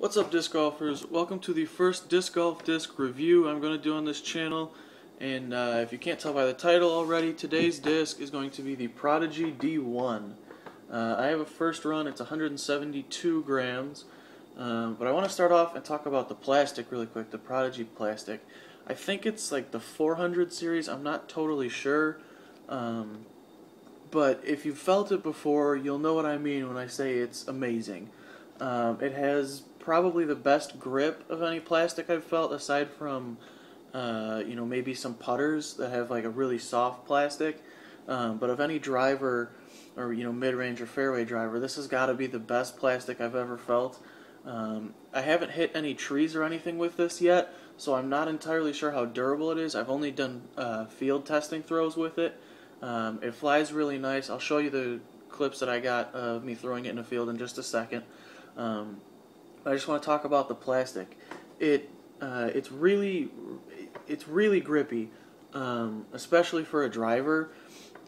What's up, disc golfers? Welcome to the first disc golf disc review I'm going to do on this channel. And if you can't tell by the title already, today's disc is going to be the Prodigy D1. I have a first run, it's 172 grams. But I want to start off and talk about the plastic really quick, the Prodigy plastic. I think it's like the 400 series, I'm not totally sure. But if you've felt it before, you'll know what I mean when I say it's amazing. It has probably the best grip of any plastic I've felt, aside from maybe some putters that have like a really soft plastic. But of any driver, or mid-range or fairway driver, this has got to be the best plastic I've ever felt. I haven't hit any trees or anything with this yet, so I'm not entirely sure how durable it is. I've only done field testing throws with it. It flies really nice. I'll show you the clips that I got of me throwing it in the field in just a second. I just want to talk about the plastic. It's really grippy, especially for a driver.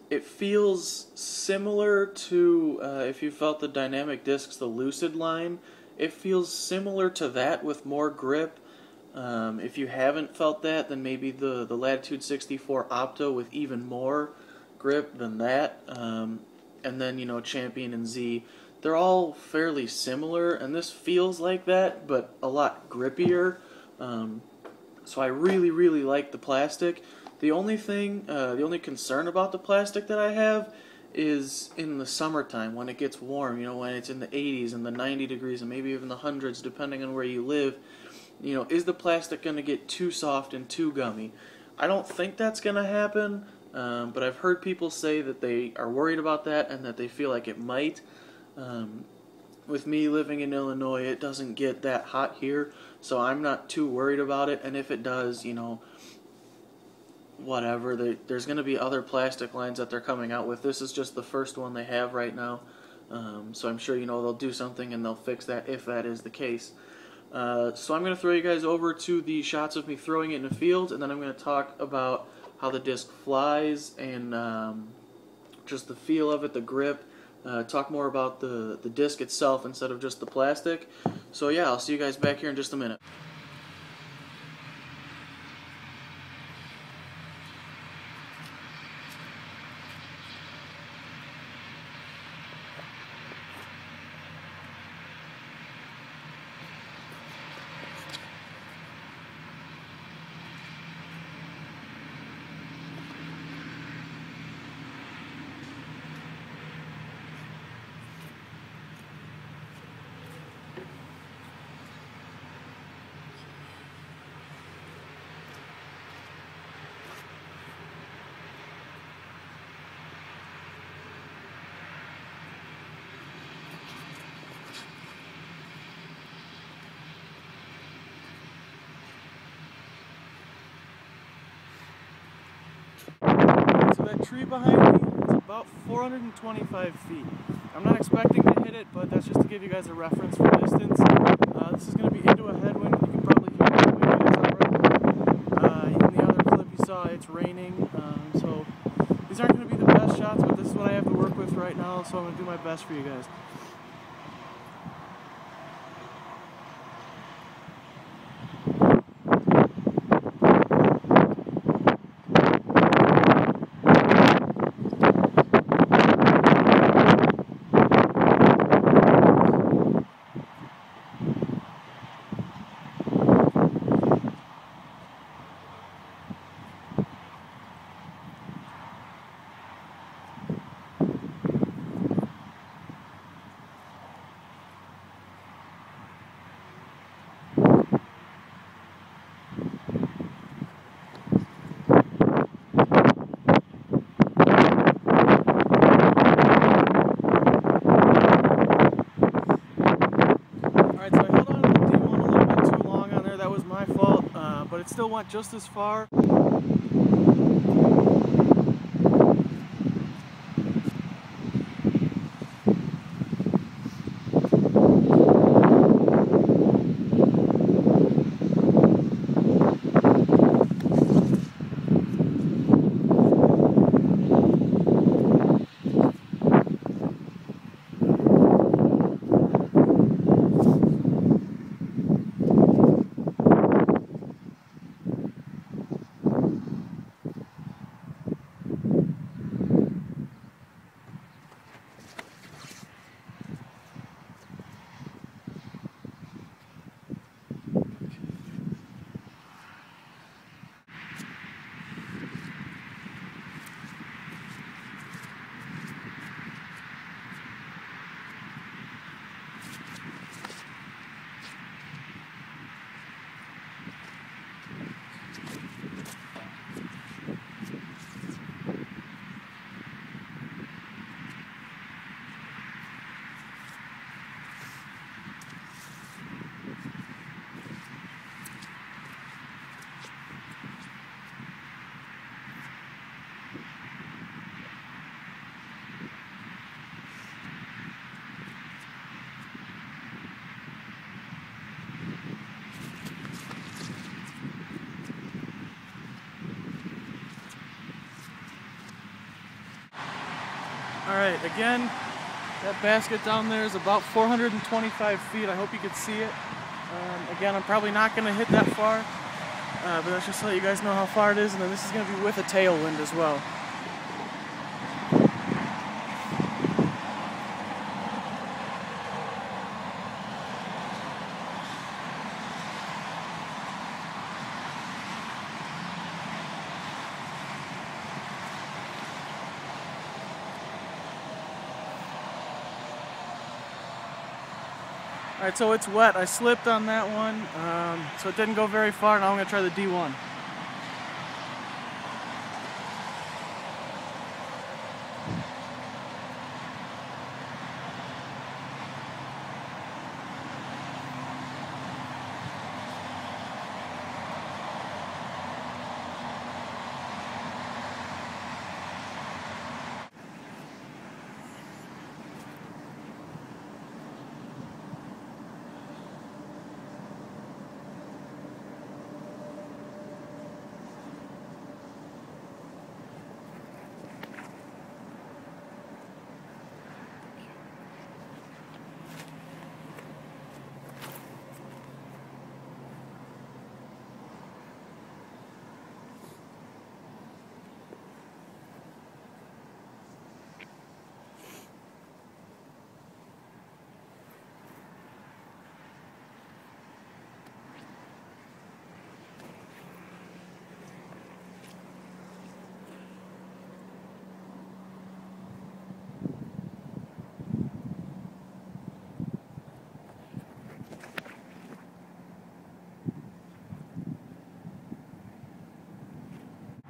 It feels similar to if you felt the Dynamic Discs, the Lucid line. It feels similar to that with more grip. If you haven't felt that, then maybe the Latitude 64 Opto with even more grip than that. And then Champion and Z. They're all fairly similar, and this feels like that, but a lot grippier. So I really like the plastic. The only concern about the plastic that I have is in the summertime when it gets warm. When it's in the 80s and the 90 degrees and maybe even the hundreds, depending on where you live. Is the plastic going to get too soft and too gummy? I don't think that's going to happen, but I've heard people say that they are worried about that and that they feel like it might. With me living in Illinois, it doesn't get that hot here, so I'm not too worried about it. And if it does, whatever. There's going to be other plastic lines that they're coming out with. This is just the first one they have right now, so I'm sure they'll do something and they'll fix that if that is the case. So I'm going to throw you guys over to the shots of me throwing it in the field, and then I'm going to talk about how the disc flies and just the feel of it, the grip. Talk more about the disc itself instead of just the plastic. So yeah, I'll see you guys back here in just a minute. So that tree behind me is about 425 feet. I'm not expecting to hit it, but that's just to give you guys a reference for distance. This is going to be into a headwind. You can probably hear the wind it's already. In the other clip you saw, it's raining. So these aren't going to be the best shots, but this is what I have to work with right now, so I'm going to do my best for you guys. But it still went just as far. again, that basket down there is about 425 feet. I hope you could see it. Again, I'm probably not going to hit that far, but let's just let you guys know how far it is, and then this is going to be with a tailwind as well. Alright, so it's wet. I slipped on that one, so it didn't go very far. Now I'm going to try the D1.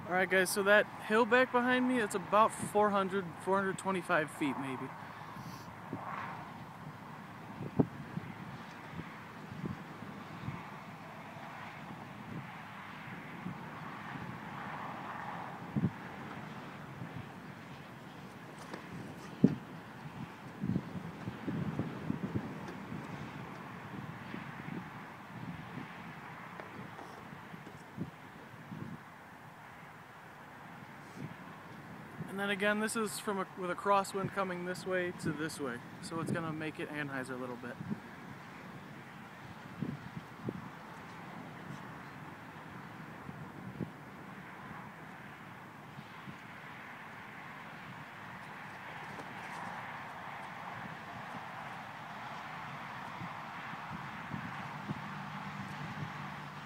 Alright guys, so that hill back behind me, it's about 425 feet maybe. And then again, this is with a crosswind coming this way to this way, so it's going to make it anhyzer a little bit.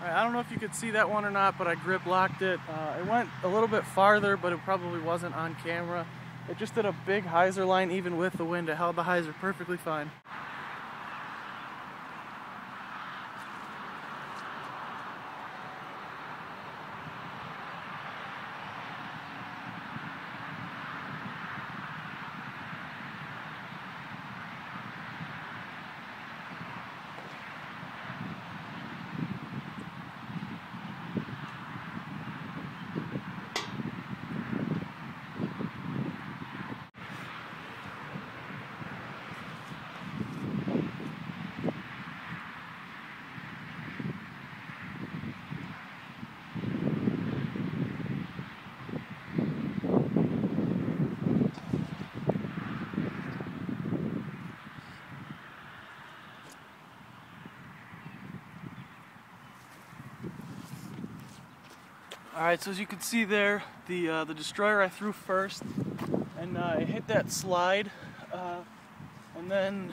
I don't know if you could see that one or not, but I grip locked it. It went a little bit farther, but it probably wasn't on camera. It just did a big hyzer line even with the wind. It held the hyzer perfectly fine. Alright, so as you can see there, the destroyer I threw first, and it hit that slide, and then,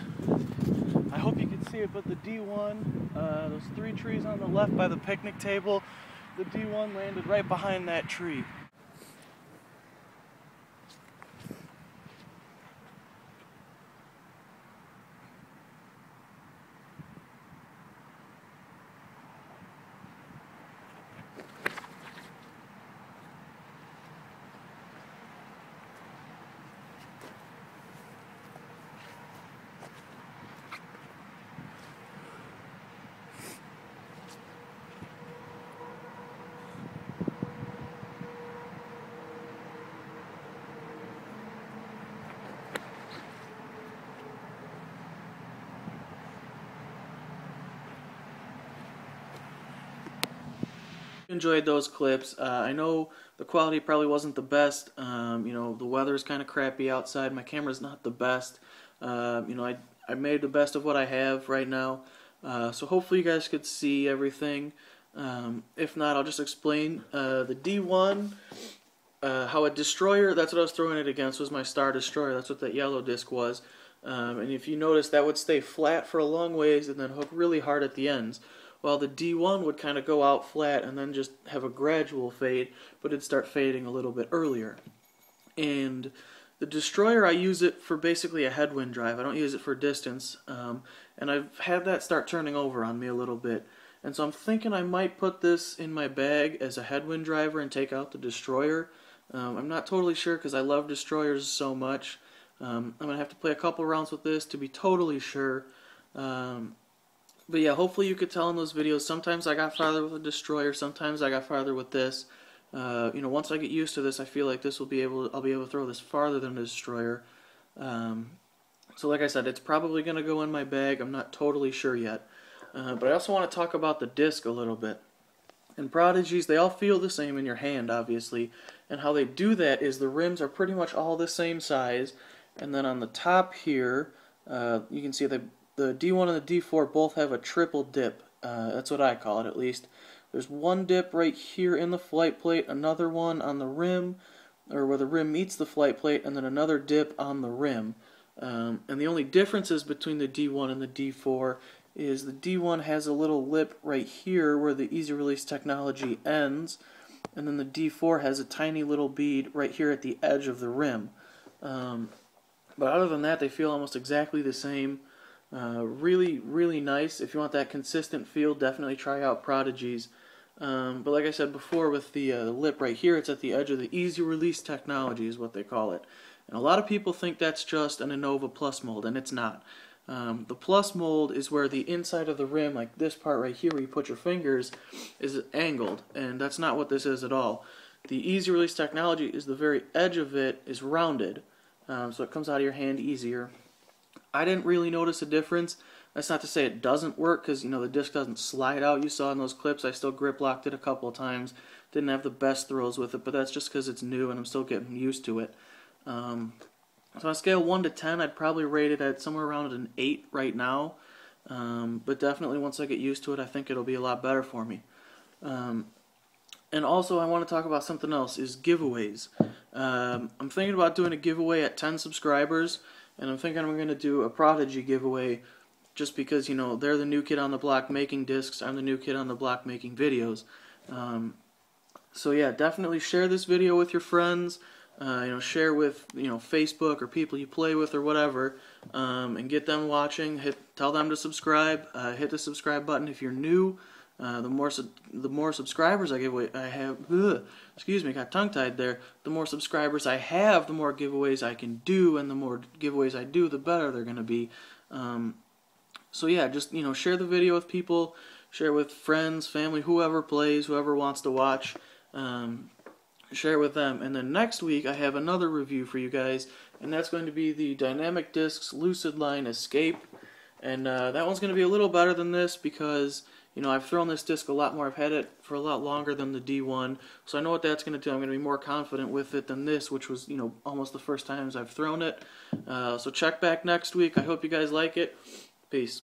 I hope you can see it, but the D1, those three trees on the left by the picnic table, the D1 landed right behind that tree. Enjoyed those clips. I know the quality probably wasn't the best. You know, the weather's kind of crappy outside. My camera's not the best. You know, I made the best of what I have right now. So hopefully you guys could see everything. If not, I'll just explain. The D1, how a destroyer, that's what I was throwing it against, was my Star Destroyer. That's what that yellow disc was. And if you notice, that would stay flat for a long ways and then hook really hard at the ends. While the D1 would kind of go out flat and then just have a gradual fade, but it'd start fading a little bit earlier. And the Destroyer, I use it for basically a headwind drive. I don't use it for distance. And I've had that start turning over on me a little bit. And so I'm thinking I might put this in my bag as a headwind driver and take out the Destroyer. I'm not totally sure because I love Destroyers so much. I'm going to have to play a couple rounds with this to be totally sure. But yeah, hopefully you could tell in those videos, sometimes I got farther with a Destroyer, sometimes I got farther with this. You know, once I get used to this, I feel like this will I'll be able to throw this farther than the Destroyer. So like I said, it's probably going to go in my bag. I'm not totally sure yet. But I also want to talk about the disc a little bit. And Prodigies, they all feel the same in your hand, obviously. And how they do that is the rims are pretty much all the same size. And then on the top here, you can see the D1 and the D4 both have a triple dip. That's what I call it, at least. There's one dip right here in the flight plate, another one on the rim, or where the rim meets the flight plate, and then another dip on the rim. And the only differences between the D1 and the D4 is the D1 has a little lip right here where the easy release technology ends, and then the D4 has a tiny little bead right here at the edge of the rim. But other than that, they feel almost exactly the same. Really, really nice. If you want that consistent feel, definitely try out Prodigies. But like I said before, with the lip right here, it's at the edge of the easy release technology is what they call it. And a lot of people think that's just an Innova Plus mold, and it's not. The Plus mold is where the inside of the rim, like this part right here where you put your fingers, is angled, and that's not what this is at all. The easy release technology is the very edge of it is rounded, so it comes out of your hand easier. I didn't really notice a difference. That's not to say it doesn't work, because you know the disc doesn't slide out. You saw in those clips I still grip locked it a couple of times. Didn't have the best throws with it, but that's just because it's new and I'm still getting used to it. So on a scale 1 to 10, I'd probably rate it at somewhere around an 8 right now. But definitely once I get used to it, I think it'll be a lot better for me. And also I want to talk about something else, is giveaways. I'm thinking about doing a giveaway at 10 subscribers, and I'm thinking I'm going to do a Prodigy giveaway just because, you know, they're the new kid on the block making discs, I'm the new kid on the block making videos. So yeah, definitely share this video with your friends. You know, share with, you know, Facebook or people you play with or whatever, and get them watching. Tell them to subscribe. Hit the subscribe button if you're new. The more subscribers I give away, excuse me, got tongue-tied there. The more subscribers I have, the more giveaways I can do, and the more giveaways I do, the better they're gonna be. So yeah, just, you know, share the video with people, share with friends, family, whoever plays, whoever wants to watch. Share with them. And then next week I have another review for you guys, and that's going to be the Dynamic Discs Lucid Line Escape. And that one's going to be a little better than this because, you know, I've thrown this disc a lot more. I've had it for a lot longer than the D1, so I know what that's going to do. I'm going to be more confident with it than this, which was, you know, almost the first times I've thrown it. So check back next week. I hope you guys like it. Peace.